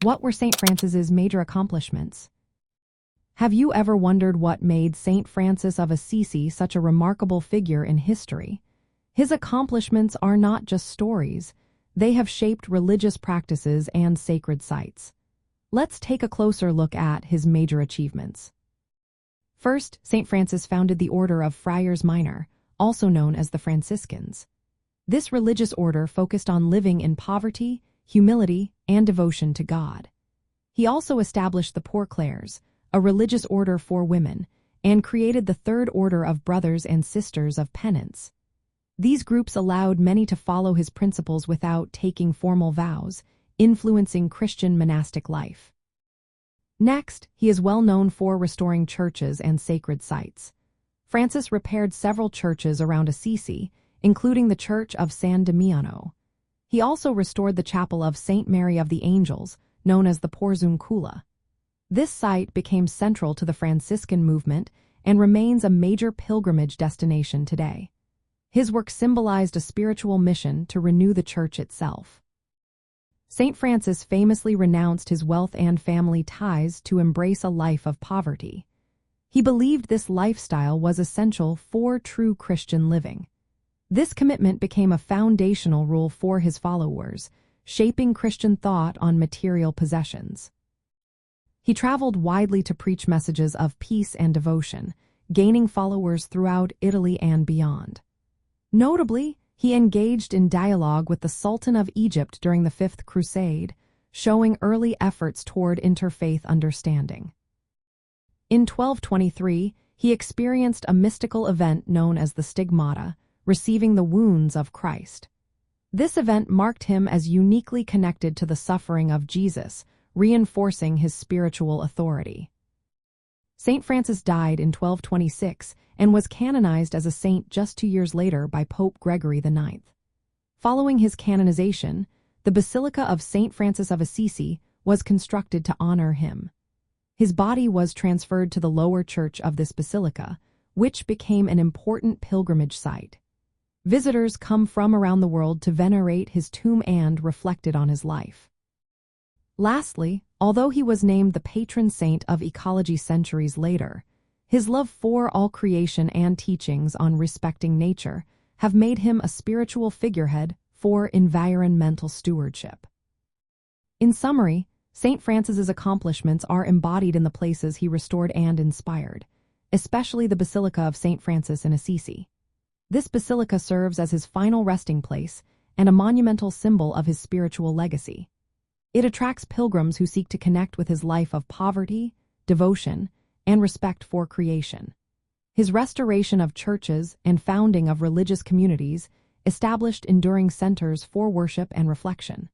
What were St. Francis's major accomplishments? Have you ever wondered what made St. Francis of Assisi such a remarkable figure in history? His accomplishments are not just stories. They have shaped religious practices and sacred sites. Let's take a closer look at his major achievements. First, St. Francis founded the Order of Friars Minor, also known as the Franciscans. This religious order focused on living in poverty, humility, and devotion to God. He also established the Poor Clares, a religious order for women, and created the Third Order of Brothers and Sisters of Penance. These groups allowed many to follow his principles without taking formal vows, influencing Christian monastic life. Next, he is well known for restoring churches and sacred sites. Francis repaired several churches around Assisi, including the Church of San Damiano. He also restored the chapel of St. Mary of the Angels, known as the Porziuncola. This site became central to the Franciscan movement and remains a major pilgrimage destination today. His work symbolized a spiritual mission to renew the Church itself. St. Francis famously renounced his wealth and family ties to embrace a life of poverty. He believed this lifestyle was essential for true Christian living. This commitment became a foundational rule for his followers, shaping Christian thought on material possessions. He traveled widely to preach messages of peace and devotion, gaining followers throughout Italy and beyond. Notably, he engaged in dialogue with the Sultan of Egypt during the Fifth Crusade, showing early efforts toward interfaith understanding. In 1223, he experienced a mystical event known as the Stigmata, receiving the wounds of Christ. This event marked him as uniquely connected to the suffering of Jesus, reinforcing his spiritual authority. St. Francis died in 1226 and was canonized as a saint just 2 years later by Pope Gregory IX. Following his canonization, the Basilica of St. Francis of Assisi was constructed to honor him. His body was transferred to the lower church of this basilica, which became an important pilgrimage site. Visitors come from around the world to venerate his tomb and reflected on his life. Lastly, although he was named the patron saint of ecology centuries later, his love for all creation and teachings on respecting nature have made him a spiritual figurehead for environmental stewardship. In summary, St. Francis's accomplishments are embodied in the places he restored and inspired, especially the Basilica of St. Francis in Assisi. This basilica serves as his final resting place and a monumental symbol of his spiritual legacy. It attracts pilgrims who seek to connect with his life of poverty, devotion, and respect for creation. His restoration of churches and founding of religious communities established enduring centers for worship and reflection.